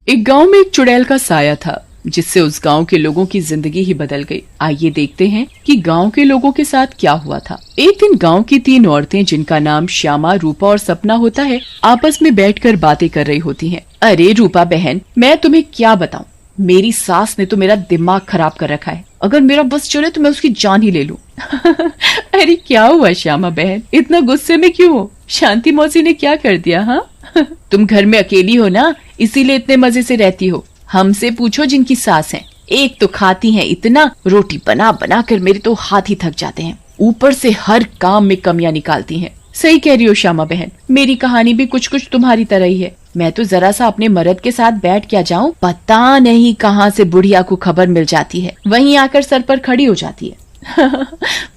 एक गांव में एक चुड़ैल का साया था जिससे उस गांव के लोगों की जिंदगी ही बदल गई। आइए देखते हैं कि गांव के लोगों के साथ क्या हुआ था। एक दिन गांव की 3 औरतें जिनका नाम श्यामा, रूपा और सपना होता है, आपस में बैठकर बातें कर रही होती हैं। अरे रूपा बहन, मैं तुम्हें क्या बताऊं, मेरी सास ने तो मेरा दिमाग खराब कर रखा है। अगर मेरा बस चले तो मैं उसकी जान ही ले लूं। अरे क्या हुआ श्यामा बहन, इतना गुस्से में क्यों हो? शांति मौसी ने क्या कर दिया? हाँ तुम घर में अकेली हो ना, इसीलिए इतने मजे से रहती हो। हमसे पूछो जिनकी सास है, एक तो खाती हैं इतना, रोटी बना बना कर मेरे तो हाथ ही थक जाते हैं, ऊपर से हर काम में कमियां निकालती हैं। सही कह रही हो श्यामा बहन, मेरी कहानी भी कुछ कुछ तुम्हारी तरह ही है। मैं तो जरा सा अपने मर्द के साथ बैठ क्या जाऊं, पता नहीं कहां से बुढ़िया को खबर मिल जाती है, वहीं आकर सर पर खड़ी हो जाती है।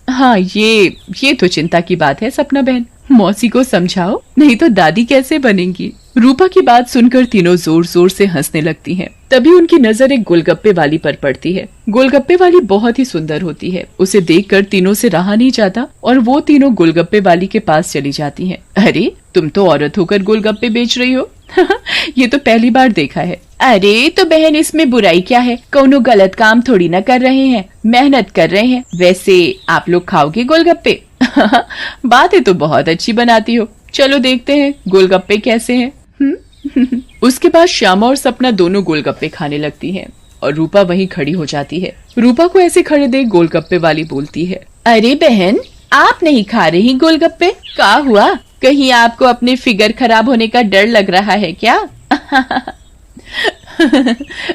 हाँ ये तो चिंता की बात है सपना बहन, मौसी को समझाओ, नहीं तो दादी कैसे बनेंगी। रूपा की बात सुनकर तीनों जोर जोर से हंसने लगती हैं। तभी उनकी नजर एक गोलगप्पे वाली पर पड़ती है। गोलगप्पे वाली बहुत ही सुंदर होती है, उसे देखकर तीनों से रहा नहीं जाता और वो तीनों गोलगप्पे वाली के पास चली जाती हैं। अरे तुम तो औरत होकर गोलगप्पे बेच रही हो। ये तो पहली बार देखा है। अरे तो बहन, इसमें बुराई क्या है, कौनो गलत काम थोड़ी ना कर रहे हैं, मेहनत कर रहे हैं। वैसे आप लोग खाओगे गोलगप्पे? बातें तो बहुत अच्छी बनाती हो, चलो देखते हैं गोलगप्पे कैसे हैं। उसके बाद श्यामा और सपना दोनों गोलगप्पे खाने लगती हैं और रूपा वहीं खड़ी हो जाती है। रूपा को ऐसे खड़े देख गोलगप्पे वाली बोलती है, अरे बहन, आप नहीं खा रही गोलगप्पे? क्या हुआ, कहीं आपको अपने फिगर खराब होने का डर लग रहा है क्या?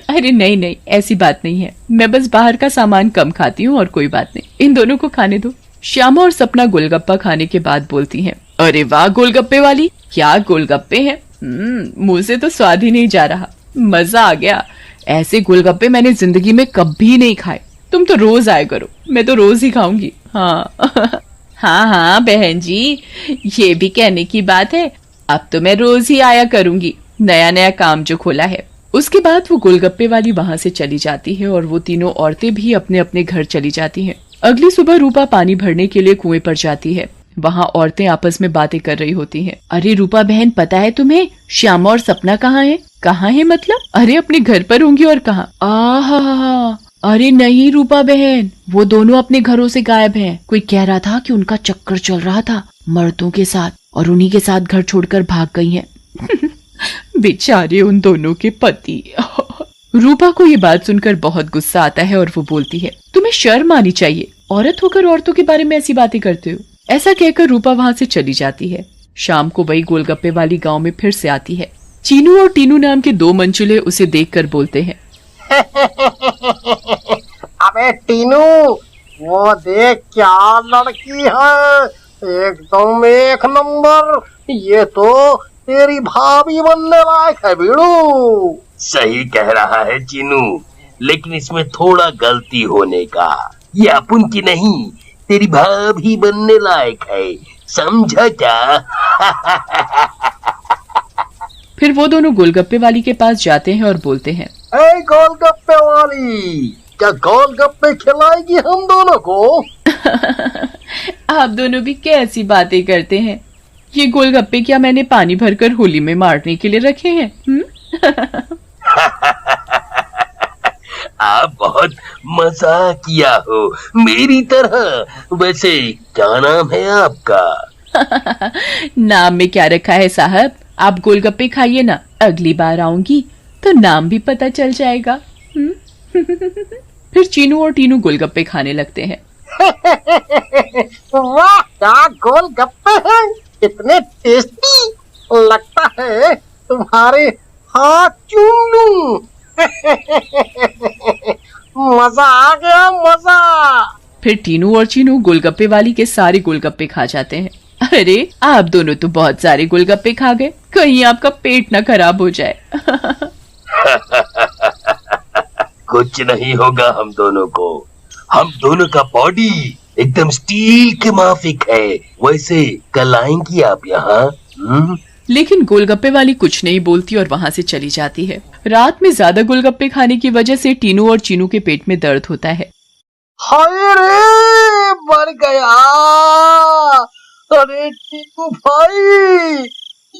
अरे नहीं नहीं, ऐसी बात नहीं है, मैं बस बाहर का सामान कम खाती हूँ और कोई बात नहीं, इन दोनों को खाने दो। श्यामा और सपना गोलगप्पा खाने के बाद बोलती हैं, अरे वाह गोलगप्पे वाली, क्या गोलगप्पे हैं, मुंह से तो स्वाद ही नहीं जा रहा, मजा आ गया। ऐसे गोलगप्पे मैंने जिंदगी में कभी नहीं खाए, तुम तो रोज आया करो, मैं तो रोज ही खाऊंगी। हाँ हाँ हाँ बहन जी, ये भी कहने की बात है, अब तो मैं रोज ही आया करूंगी, नया नया काम जो खोला है। उसके बाद वो गोलगप्पे वाली वहाँ से चली जाती है और वो तीनों औरतें भी अपने अपने घर चली जाती हैं। अगली सुबह रूपा पानी भरने के लिए कुएं पर जाती है। वहाँ औरतें आपस में बातें कर रही होती हैं। अरे रूपा बहन, पता है तुम्हें श्यामा और सपना कहाँ है? कहाँ है मतलब? अरे अपने घर पर होंगी और कहाँ? आहा, अरे नहीं रूपा बहन, वो दोनों अपने घरों से गायब हैं। कोई कह रहा था कि उनका चक्कर चल रहा था मर्दों के साथ और उन्हीं के साथ घर छोड़कर भाग गई हैं। बेचारे उन दोनों के पति। रूपा को ये बात सुनकर बहुत गुस्सा आता है और वो बोलती है, तुम्हें शर्म आनी चाहिए, औरत होकर औरतों के बारे में ऐसी बातें करते हो। ऐसा कहकर रूपा वहाँ से चली जाती है। शाम को वही गोलगप्पे वाली गांव में फिर से आती है। चीनू और टीनू नाम के 2 मंचुले उसे देखकर बोलते हैं, अबे टीनू, वो देख क्या लड़की है, एकदम एक नंबर, ये तो तेरी भाभी बनने लायक है बीड़ू। सही कह रहा है चीनू, लेकिन इसमें थोड़ा गलती होने का, ये अपन की नहीं, तेरी भाभी बनने लायक है, समझा क्या? फिर वो दोनों गोलगप्पे वाली के पास जाते हैं और बोलते हैं, ए गोलगप्पे वाली, क्या गोलगप्पे खिलाएगी हम दोनों को? आप दोनों भी कैसी बातें करते हैं, ये गोलगप्पे क्या मैंने पानी भरकर होली में मारने के लिए रखे हैं? आप बहुत मजाक किया हो मेरी तरह। वैसे क्या नाम है आपका? नाम में क्या रखा है साहब, आप गोलगप्पे खाइए ना, अगली बार आऊंगी तो नाम भी पता चल जाएगा। फिर चीनू और टीनू गोलगप्पे खाने लगते हैं। वाह, क्या गोलगप्पे हैं, इतने टेस्टी, लगता है तुम्हारे हाथ चूम लूं। मजा आ गया, मजा। फिर टीनू और चीनू गोलगप्पे वाली के सारे गोलगप्पे खा जाते हैं। अरे आप दोनों तो बहुत सारे गोलगप्पे खा गए, कहीं आपका पेट न खराब हो जाए। कुछ नहीं होगा हम दोनों को, हम दोनों का बॉडी एकदम स्टील के माफिक है। वैसे कल आएंगी आप यहाँ? लेकिन गोलगप्पे वाली कुछ नहीं बोलती और वहाँ से चली जाती है। रात में ज्यादा गोलगप्पे खाने की वजह से टीनू और चीनू के पेट में दर्द होता है। हाय रे, मर गया। अरे टीनू भाई,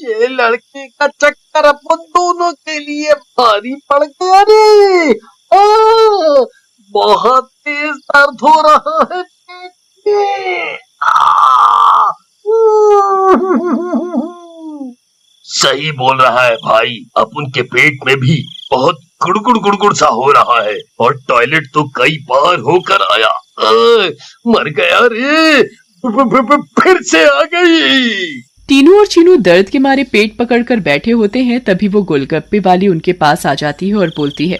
ये लड़के का चक्कर अपन दोनों के लिए भारी पड़ गया रे। बहुत तेज दर्द हो रहा है पेट में। सही बोल रहा है भाई, अपन के पेट में भी बहुत गुड़गुड़ गुड़गुड़ सा हो रहा है और टॉयलेट तो कई बार होकर आया। मर गया रे, फिर से आ गई। टीनू और चीनू दर्द के मारे पेट पकड़कर बैठे होते हैं। तभी वो गोलगप्पे वाली उनके पास आ जाती है और बोलती है,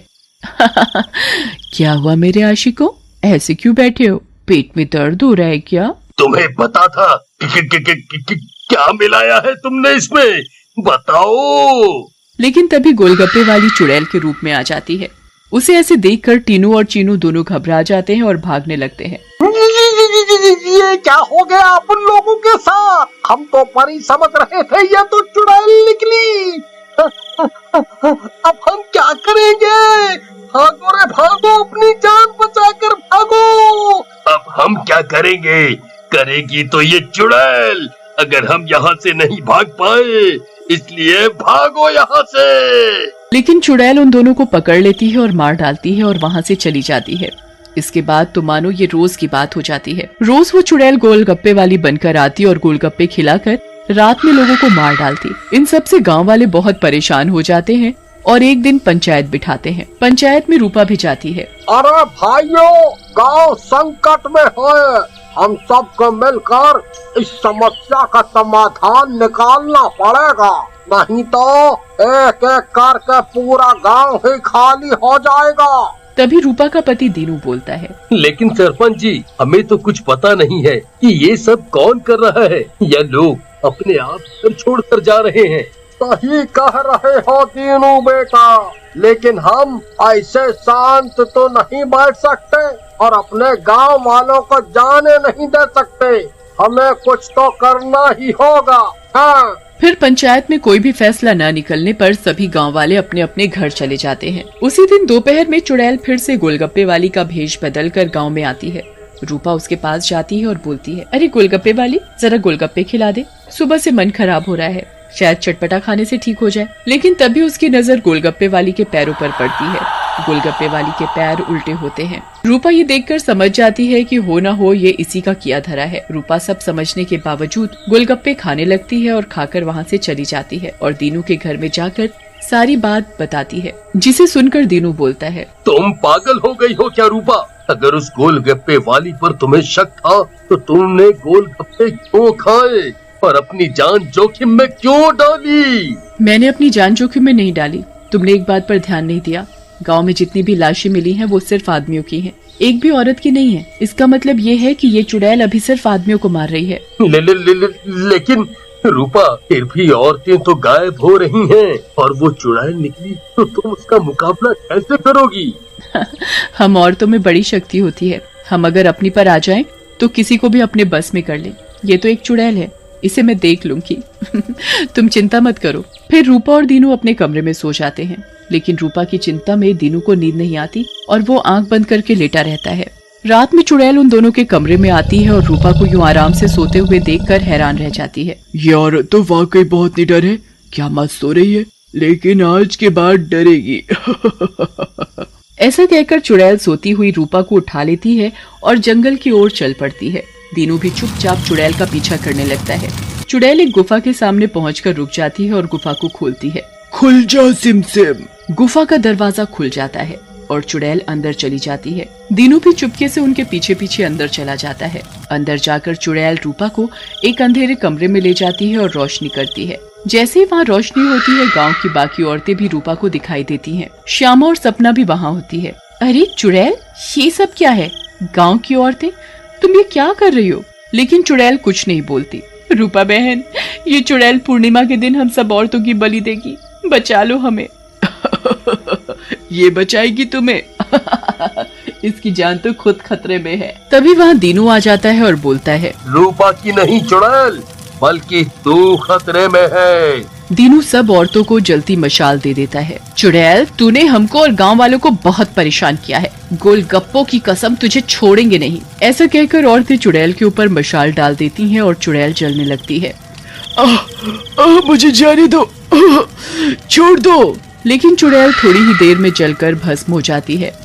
क्या हुआ मेरे आशिकों, ऐसे क्यों बैठे हो, पेट में दर्द हो रहा है क्या? तुम्हें पता था कि क्या मिलाया है तुमने इसमें, बताओ। लेकिन तभी गोलगप्पे वाली चुड़ैल के रूप में आ जाती है। उसे ऐसे देखकर टीनू और चीनू दोनों घबरा जाते हैं और भागने लगते हैं। ये क्या हो गया अपन लोगों के साथ? हम तो परी समझ रहे थे, ये तो चुड़ैल निकली। अब हम क्या करेंगे? भागो रे भागो, अपनी जान बचाकर भागो। अब हम क्या करेंगे? करेगी तो ये चुड़ैल, अगर हम यहाँ से नहीं भाग पाए, इसलिए भागो यहाँ से। लेकिन चुड़ैल उन दोनों को पकड़ लेती है और मार डालती है और वहाँ से चली जाती है। इसके बाद तो मानो ये रोज की बात हो जाती है। रोज वो चुड़ैल गोलगप्पे वाली बनकर आती और गोलगप्पे खिलाकर रात में लोगों को मार डालती। इन सब से गांव वाले बहुत परेशान हो जाते हैं और एक दिन पंचायत बिठाते हैं। पंचायत में रूपा भी जाती है। अरे भाइयों, गांव संकट में है, हम सबको मिलकर इस समस्या का समाधान निकालना पड़ेगा, नहीं तो एक एक करके पूरा गांव ही खाली हो जाएगा। तभी रूपा का पति दीनू बोलता है, लेकिन सरपंच जी, हमें तो कुछ पता नहीं है कि ये सब कौन कर रहा है, या लोग अपने आप घर छोड़कर जा रहे हैं। सही कह रहे हो दीनू बेटा, लेकिन हम ऐसे शांत तो नहीं बैठ सकते और अपने गांव वालों को जाने नहीं दे सकते। हमें कुछ तो करना ही होगा। हाँ। फिर पंचायत में कोई भी फैसला न निकलने पर सभी गांव वाले अपने अपने घर चले जाते हैं। उसी दिन दोपहर में चुड़ैल फिर से गोलगप्पे वाली का भेष बदल कर गाँव में आती है। रूपा उसके पास जाती है और बोलती है, अरे गोलगप्पे वाली, जरा गोलगप्पे खिला दे, सुबह से मन खराब हो रहा है, शायद चटपटा खाने से ठीक हो जाए। लेकिन तभी उसकी नजर गोलगप्पे वाली के पैरों पर पड़ती है। गोलगप्पे वाली के पैर उल्टे होते हैं। रूपा ये देखकर समझ जाती है कि हो न हो ये इसी का किया धरा है। रूपा सब समझने के बावजूद गोलगप्पे खाने लगती है और खाकर वहाँ से चली जाती है और दीनू के घर में जाकर सारी बात बताती है, जिसे सुनकर दीनू बोलता है, तुम पागल हो गई हो क्या रूपा? अगर उस गोलगप्पे वाली पर तुम्हें शक था तो तुमने गोलगप्पे क्यों खाए और अपनी जान जोखिम में क्यों डाली? मैंने अपनी जान जोखिम में नहीं डाली, तुमने एक बात पर ध्यान नहीं दिया। गांव में जितनी भी लाशें मिली हैं वो सिर्फ आदमियों की हैं, एक भी औरत की नहीं है। इसका मतलब ये है कि ये चुड़ैल अभी सिर्फ आदमियों को मार रही है। लेकिन रूपा, फिर भी औरतें तो गायब हो रही हैं और वो चुड़ैल निकली तो तुम उसका मुकाबला कैसे करोगी? हम औरतों में बड़ी शक्ति होती है, हम अगर अपनी पर आ जाएं तो किसी को भी अपने बस में कर लें। ये तो एक चुड़ैल है, इसे मैं देख लूंगी। तुम चिंता मत करो। फिर रूपा और दीनू अपने कमरे में सो जाते हैं, लेकिन रूपा की चिंता में दीनू को नींद नहीं आती और वो आंख बंद करके लेटा रहता है। रात में चुड़ैल उन दोनों के कमरे में आती है और रूपा को यूं आराम से सोते हुए देखकर हैरान रह जाती है। ये औरत तो वाकई बहुत निडर है, क्या मत सो रही है, लेकिन आज के बाद डरेगी। ऐसा कहकर चुड़ैल सोती हुई रूपा को उठा लेती है और जंगल की ओर चल पड़ती है। दीनू भी चुपचाप चुड़ैल का पीछा करने लगता है। चुड़ैल एक गुफा के सामने पहुंचकर रुक जाती है और गुफा को खोलती है। खुल जा सिमसिम। गुफा का दरवाजा खुल जाता है और चुड़ैल अंदर चली जाती है। दीनू भी चुपके से उनके पीछे पीछे अंदर चला जाता है। अंदर जाकर चुड़ैल रूपा को एक अंधेरे कमरे में ले जाती है और रोशनी करती है। जैसे ही वहाँ रोशनी होती है, गांव की बाकी औरतें भी रूपा को दिखाई देती हैं। श्यामा और सपना भी वहाँ होती है। अरे चुड़ैल, ये सब क्या है? गांव की औरतें, तुम ये क्या कर रही हो? लेकिन चुड़ैल कुछ नहीं बोलती। रूपा बहन, ये चुड़ैल पूर्णिमा के दिन हम सब औरतों की बलि देगी, बचा लो हमें। ये बचाएगी तुम्हें। इसकी जान तो खुद खतरे में है। तभी वहाँ दीनू आ जाता है और बोलता है, रूपा की नहीं चुड़ैल, बल्कि तू खतरे में है। दीनू सब औरतों को जलती मशाल दे देता है। चुड़ैल, तूने हमको और गांव वालों को बहुत परेशान किया है, गोलगप्पों की कसम, तुझे छोड़ेंगे नहीं। ऐसा कहकर औरतें चुड़ैल के ऊपर मशाल डाल देती हैं और चुड़ैल जलने लगती है। मुझे जाने दो, छोड़ दो। लेकिन चुड़ैल थोड़ी ही देर में जलकर भस्म हो जाती है।